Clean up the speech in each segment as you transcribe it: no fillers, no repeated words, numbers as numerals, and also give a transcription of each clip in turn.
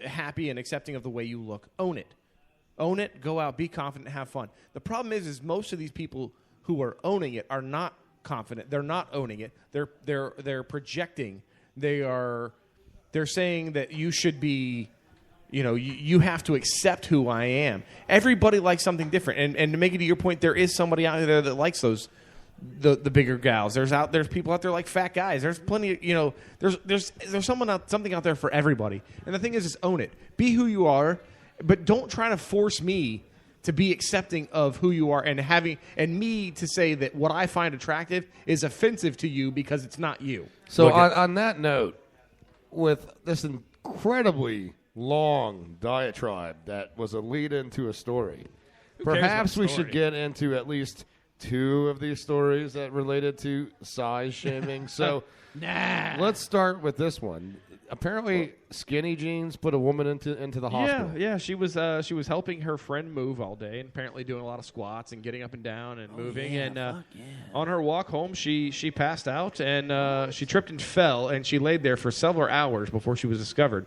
happy and accepting of the way you look, own it. Own it, go out, be confident, have fun. The problem is most of these people who are owning it are not confident. They're not owning it. They're projecting. They're saying that you should be, you have to accept who I am. Everybody likes something different. And to make it to your point, there is somebody out there that likes those the bigger gals. There's people out there like fat guys. There's plenty of, there's something out there for everybody. And the thing is own it. Be who you are. But don't try to force me to be accepting of who you are and me to say that what I find attractive is offensive to you because it's not you. So on that note, with this incredibly long diatribe that was a lead into a story, perhaps we should get into at least 2 of these stories that related to size shaming. So let's start with this one. Apparently, skinny jeans put a woman into the hospital. Yeah. She was helping her friend move all day, and apparently doing a lot of squats and getting up and down and moving. And on her walk home, she passed out and she tripped and fell, and she laid there for several hours before she was discovered.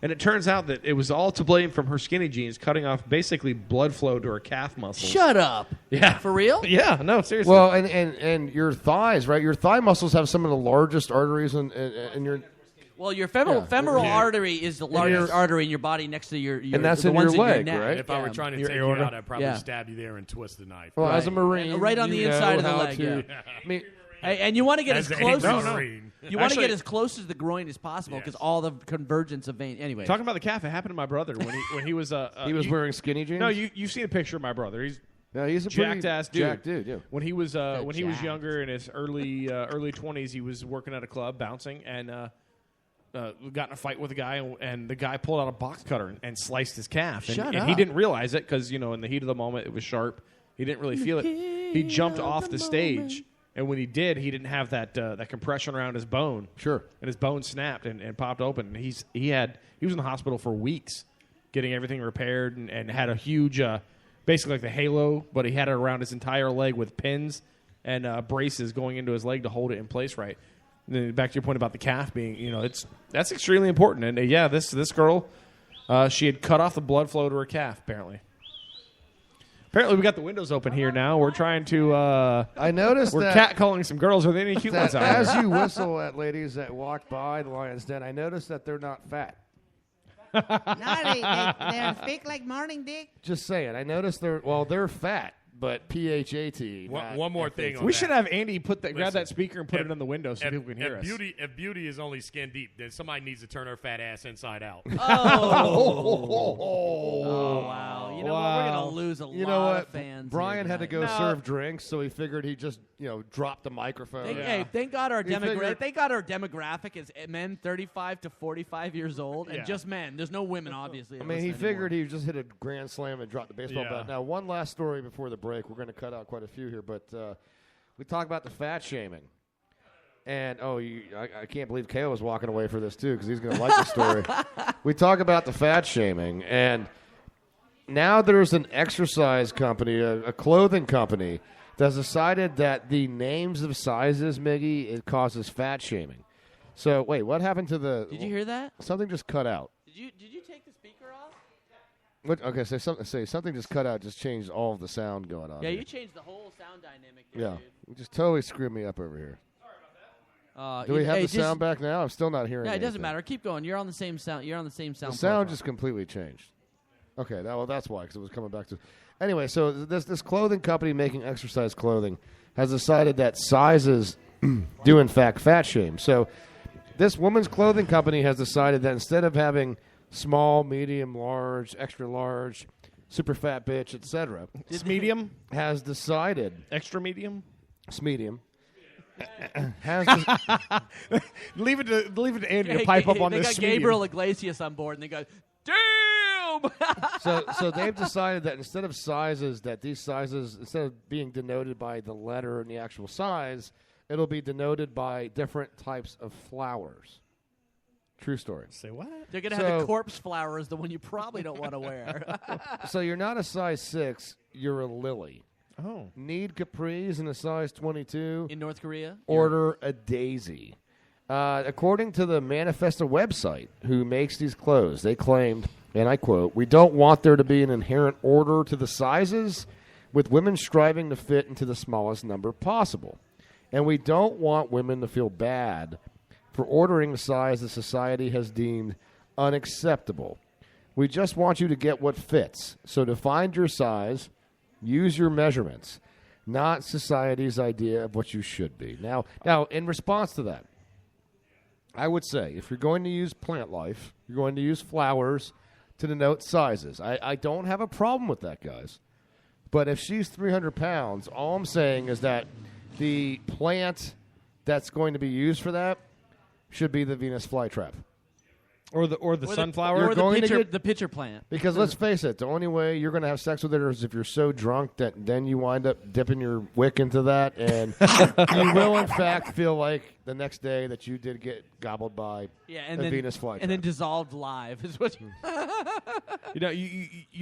And it turns out that it was all to blame from her skinny jeans, cutting off basically blood flow to her calf muscles. Shut up. Yeah. For real? Yeah. No, seriously. Well, and your thighs, right? Your thigh muscles have some of the largest arteries in your. Well, your femoral artery is the largest artery in your body next to your and that's the in ones your leg, in your neck. right? If I were trying to take you out, I'd probably stab you there and twist the knife. Well, as a Marine, and right on the inside of the leg. I mean, and you want to get as close you want to get as close as the groin as possible because all the convergence of vein. Anyway, talking about the calf, it happened to my brother when he was he was wearing skinny jeans. No, you've seen a picture of my brother. He's a jacked ass dude. Jacked dude, yeah. When he was younger in his early 20s, he was working at a club bouncing and. Got in a fight with a guy, and the guy pulled out a box cutter and sliced his calf. And he didn't realize it because, in the heat of the moment, it was sharp. He didn't really feel it. He jumped off the stage, and when he did, he didn't have that compression around his bone. Sure. And his bone snapped and popped open. And he was in the hospital for weeks getting everything repaired and had a huge, basically like the halo, but he had it around his entire leg with pins and braces going into his leg to hold it in place right. Then back to your point about the calf being, that's extremely important. And this girl, she had cut off the blood flow to her calf. Apparently, we got the windows open here now. We're trying to. I noticed we're catcalling some girls. Are there any cute ones out as there? you whistle at ladies that walk by the Lion's Den, I noticed that they're not fat. No, they speak like morning dick. Just saying. I noticed they're fat. But PHAT. One more thing. We should have Andy grab that speaker and put it in the window so people can hear us. If beauty is only skin deep, then somebody needs to turn her fat ass inside out. Oh, wow. You know what? We're going to lose a lot of fans. Brian had to go serve drinks, so he figured he'd just drop the microphone. Hey, thank God our demographic is men 35 to 45 years old, and just men. There's no women, obviously. I mean, he figured he just hit a grand slam and dropped the baseball bat. Now, one last story before the break. We're going to cut out quite a few here, but we talk about the fat shaming. And, I can't believe Kale was walking away for this, too, because he's going to like the story. We talk about the fat shaming, and now there's an exercise company, a clothing company, that's decided that the names of sizes, Miggy, it causes fat shaming. So, wait, what happened to the... Did you hear that? Something just cut out. Did you take the speaker off? What, okay, something just cut out, just changed all of the sound going on. Yeah, here. you changed the whole sound dynamic there, dude. You just totally screwed me up over here. Sorry about that. Do we have the sound back now? I'm still not hearing it. Yeah, it doesn't anything. matter. Keep going. You're on the same sound. You're on the same sound. The sound profile. just completely changed. Okay, that's why, because it was coming back to... Anyway, so this clothing company making exercise clothing has decided that sizes do, in fact, fat shame. So this woman's clothing company has decided that instead of having small, medium, large, extra large, super fat bitch, etc., medium has decided... Extra medium? Medium. Leave it to Andy to pipe up on this. They got Gabriel Iglesias on board, and they go, "Damn!" So they've decided that instead of sizes, that these sizes, instead of being denoted by the letter and the actual size, it'll be denoted by different types of flowers. True story. Say what? They're going to have the corpse flowers, the one you probably don't want to wear. So you're not a size 6, you're a lily. Oh. Need capris in a size 22. In North Korea? Order a daisy. According to the Manifesta website, who makes these clothes, they claimed, and I quote, "We don't want there to be an inherent order to the sizes, with women striving to fit into the smallest number possible. And we don't want women to feel bad for ordering the size that society has deemed unacceptable. We just want you to get what fits. So to find your size, use your measurements, not society's idea of what you should be." Now, in response to that, I would say if you're going to use plant life, you're going to use flowers to denote sizes. I don't have a problem with that, guys. But if she's 300 pounds, all I'm saying is that the plant that's going to be used for that should be the Venus flytrap. Or the sunflower. Or the pitcher plant. Because let's face it, the only way you're going to have sex with her is if you're so drunk that then you wind up dipping your wick into that, and you will in fact feel like the next day that you did get gobbled by a Venus flytrap. And then dissolved live is what you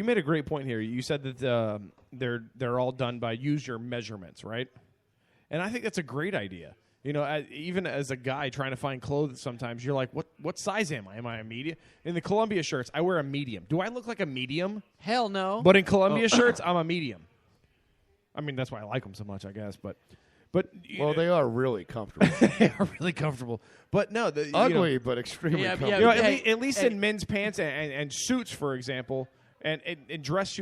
made a great point here. You said that they're all done by use your measurements, right? And I think that's a great idea. Even as a guy trying to find clothes, sometimes you're like, what size am I? Am I a medium? In the Columbia shirts, I wear a medium. Do I look like a medium? Hell no. But in Columbia shirts, I'm a medium. I mean, that's why I like them so much, I guess. But they are really comfortable. They are really comfortable. But no, ugly, but extremely comfortable. At least in men's pants and suits, for example, and dress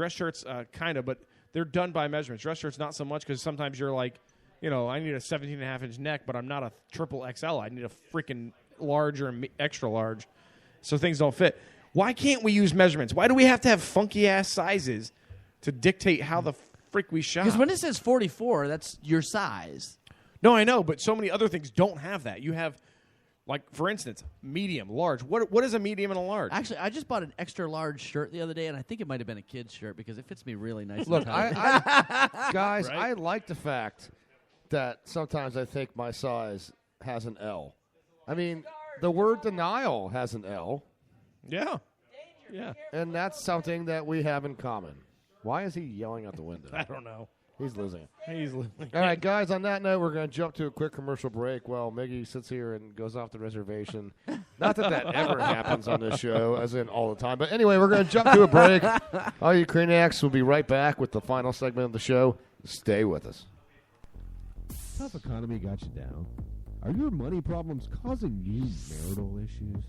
shirts, kind of, but they're done by measurements. Dress shirts, not so much, because sometimes you're like, I need a 17.5-inch neck, but I'm not a triple XL. I need a freaking large or extra large, so things don't fit. Why can't we use measurements? Why do we have to have funky-ass sizes to dictate how the frick we shop? Because when it says 44, that's your size. No, I know, but so many other things don't have that. You have, like, for instance, medium, large. What is a medium and a large? Actually, I just bought an extra large shirt the other day, and I think it might have been a kid's shirt because it fits me really nicely. Look, guys, right? I like the fact that sometimes I think my size has an L. I mean, the word denial has an L. Yeah. Yeah. And that's something that we have in common. Why is he yelling out the window? I don't know. He's losing it. He's losing it. All right, guys, on that note, we're going to jump to a quick commercial break while Miggy sits here and goes off the reservation. Not that ever happens on this show, as in all the time. But anyway, we're going to jump to a break. All you Craniacs will be right back with the final segment of the show. Stay with us. Tough economy got you down? Are your money problems causing you marital issues?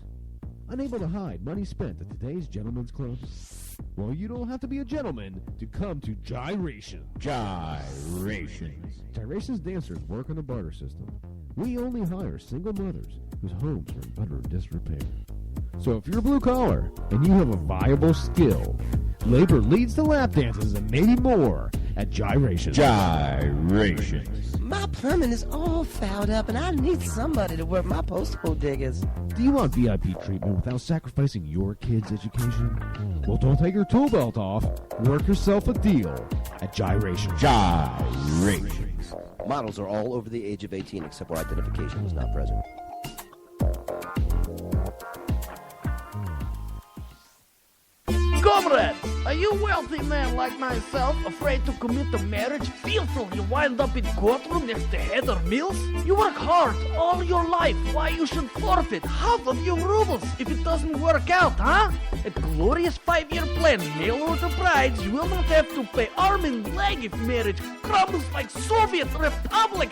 Unable to hide money spent at today's gentlemen's clubs? Well, you don't have to be a gentleman to come to Gyrations. Gyrations. Gyrations dancers work on a barter system. We only hire single mothers whose homes are in utter disrepair. So if you're blue collar and you have a viable skill, labor leads to lap dances and maybe more at Gyrations. Gyrations. My plumbing is all fouled up, and I need somebody to work my posthole diggers. Do you want VIP treatment without sacrificing your kids' education? Well, don't take your tool belt off. Work yourself a deal at Gyrations. Gyrations. Models are all over the age of 18 except where identification is not present. Comrade, are you a wealthy man like myself, afraid to commit to marriage, fearful you wind up in courtroom next to Heather Mills? You work hard all your life, why you should forfeit half of your rubles if it doesn't work out, huh? At Glorious 5-year plan, mail order brides, you will not have to pay arm and leg if marriage crumbles like Soviet Republic.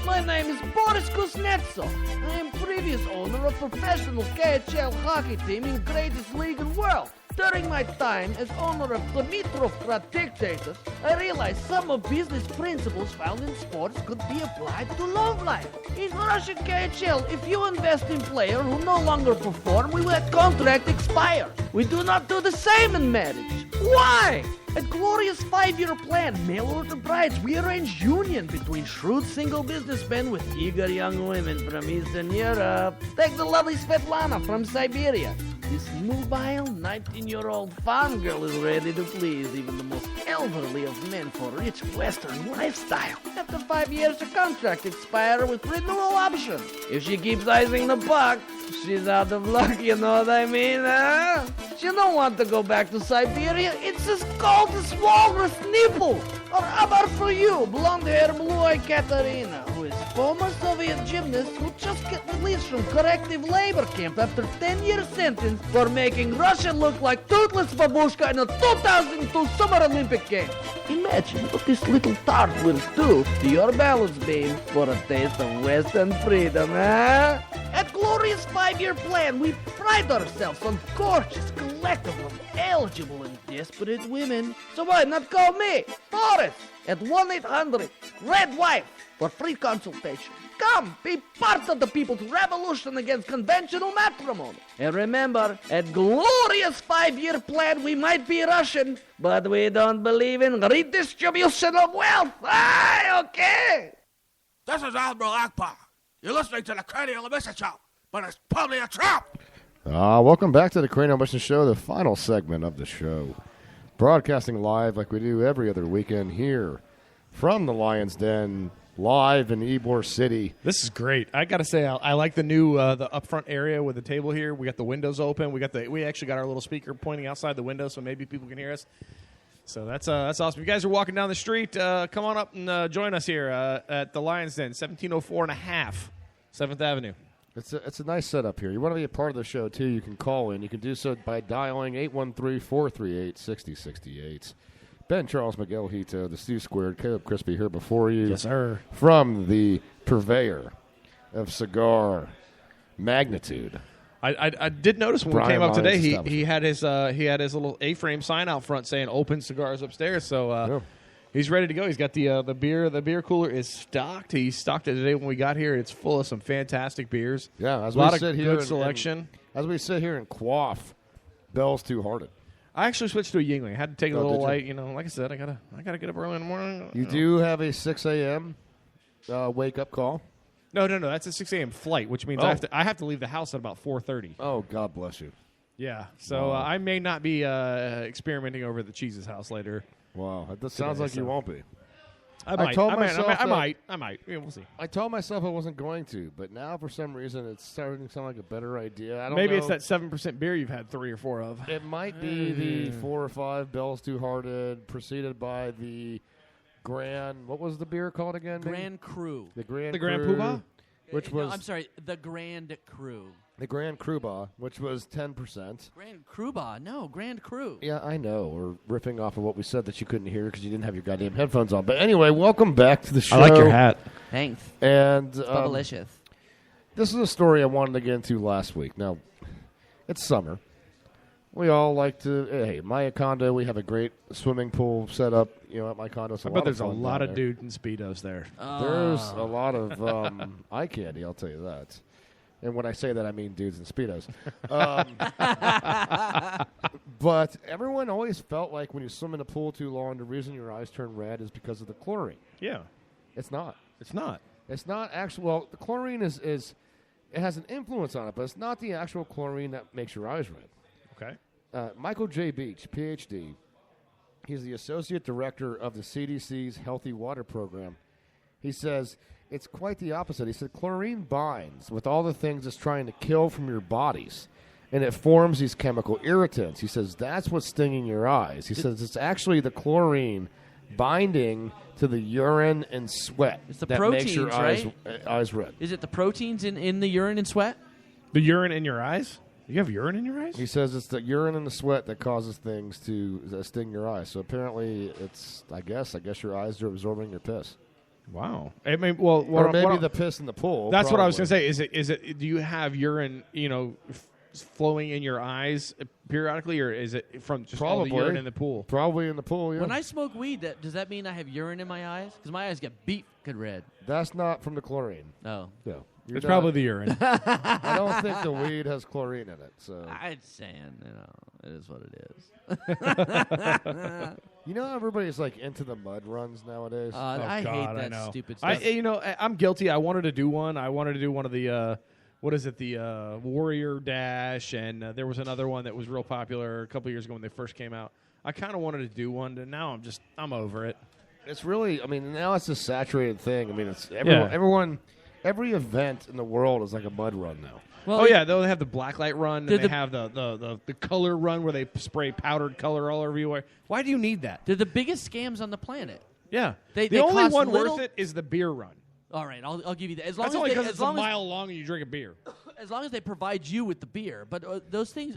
My name is Boris Kuznetsov. I am previous owner of professional KHL hockey team in greatest league in the world. During my time as owner of Dimitrov Dictators, I realized some of business principles found in sports could be applied to love life. In Russian KHL, if you invest in players who no longer perform, we let contract expire. We do not do the same in marriage. Why? At Glorious 5-year plan, mail order brides, we arrange union between shrewd single businessmen with eager young women from Eastern Europe. Take the lovely Svetlana from Siberia. This mobile 19-year-old farm girl is ready to please even the most elderly of men for rich Western lifestyle. After 5 years, her contract expires with renewal option. If she keeps icing the puck, she's out of luck, you know what I mean, huh? She don't want to go back to Siberia. It's as cold as walrus nipple. Or how about for you, blonde-haired, blue-eyed Katerina, who is former Soviet gymnast who just got released from corrective labor camp after 10-year sentence for making Russia look like toothless babushka in the 2002 Summer Olympic Games. Imagine what this little tart will do to your balance beam for a taste of Western freedom, huh? At Glorious 5-Year Plan, we pride ourselves on gorgeous, collectible, eligible, and desperate women. So why not call me, Boris, at 1-800-RED-WIFE for free consultation. Come, be part of the people's revolution against conventional matrimony. And remember, at Glorious 5-Year Plan, we might be Russian, but we don't believe in redistribution of wealth. Aye, okay. This is Admiral Akbar. You're listening to the Cranial Emission Show, but it's probably a trap. Welcome back to the Cranial Emission Show, the final segment of the show. Broadcasting live like we do every other weekend here from the Lion's Den, live in Ybor City. This is great. I got to say, I like the new the up front area with the table here. We got the windows open. We actually got our little speaker pointing outside the window, so maybe people can hear us. So that's awesome. If you guys are walking down the street, come on up and join us here at the Lion's Den, 1704 and a half 7th Avenue. It's a nice setup here. You want to be a part of the show, too, you can call in. You can do so by dialing 813-438-6068. Ben Charles Miguel Hito, the Stu Squared, Caleb Crispy here before you. Yes, sir. From the purveyor of cigar magnitude. I did notice when Brian we came up today, Lyons he had his little A-frame sign out front saying "Open Cigars Upstairs." So he's ready to go. He's got the beer. The beer cooler is stocked. He stocked it today when we got here. It's full of some fantastic beers. Yeah, a lot of good selection. As we sit here and quaff Bell's Two Hearted. I actually switched to a Yingling. I had to take it a little light. You know, like I said, I gotta get up early in the morning. You do have a 6 a.m. Wake up call. No. That's a 6 a.m. flight, which means I have to leave the house at about 4:30. Oh, God bless you. Yeah, so I may not be experimenting over at the Cheese's house later. Wow, that sounds like you won't be. I might. Yeah, we'll see. I told myself I wasn't going to, but now for some reason it's starting to sound like a better idea. I don't Maybe know. It's that 7% beer you've had 3 or 4 of. It might be the 4 or 5 Bell's Two Hearted, preceded by the Grand. What was the beer called again? Grand Cru. The Grand Poobah? Which was I'm sorry, the Grand Cru. The Grand Cruba, which was 10%. Grand Cruba? No, Grand Cru. Yeah, I know. We're ripping off of what we said that you couldn't hear because you didn't have your goddamn headphones on. But anyway, welcome back to the show. I like your hat. Thanks. And delicious. This is a story I wanted to get into last week. Now, it's summer. We all like to. Hey, my condo, we have a great swimming pool set up. At my condo. I bet there's a lot of dudes in Speedos there. There's a lot of eye candy, I'll tell you that. And when I say that, I mean dudes in Speedos. But everyone always felt like when you swim in a pool too long, the reason your eyes turn red is because of the chlorine. Yeah. It's not. It's not. It's not actually. Well, the chlorine is it has an influence on it, but it's not the actual chlorine that makes your eyes red. Okay. Michael J. Beach, Ph.D., he's the Associate Director of the CDC's Healthy Water Program. He says it's quite the opposite. He said chlorine binds with all the things it's trying to kill from your bodies, and it forms these chemical irritants. He says that's what's stinging your eyes. He says it's actually the chlorine binding to the urine and sweat it's the that proteins, makes your eyes red. Is it the proteins in the urine and sweat? The urine in your eyes? You have urine in your eyes? He says it's the urine and the sweat that causes things to sting your eyes. So apparently it's, I guess your eyes are absorbing your piss. Wow. Or maybe the piss in the pool. That's what I was going to say. Is it? Do you have urine, flowing in your eyes periodically, or is it from just all the urine in the pool? Probably in the pool, yeah. When I smoke weed, does that mean I have urine in my eyes? Because my eyes get beet red. That's not from the chlorine. Oh. No. It's probably the urine. I don't think the weed has chlorine in it. So I'm saying, it is what it is. Everybody's like into the mud runs nowadays. I hate that stupid stuff. I'm guilty. I wanted to do one. I wanted to do one of the the Warrior Dash, and there was another one that was real popular a couple years ago when they first came out. I kind of wanted to do one, and now I'm over it. It's really, now it's a saturated thing. It's everyone. Every event in the world is like a mud run now. Well, they have the blacklight run, and they have the color run where they spray powdered color all over you. Why do you need that? They're the biggest scams on the planet. Yeah. They the only cost one little. worth it is the beer run. All right, I'll give you that. As long That's as only they, because as it's a long as, mile long and you drink a beer. as long as they provide you with the beer. But those things,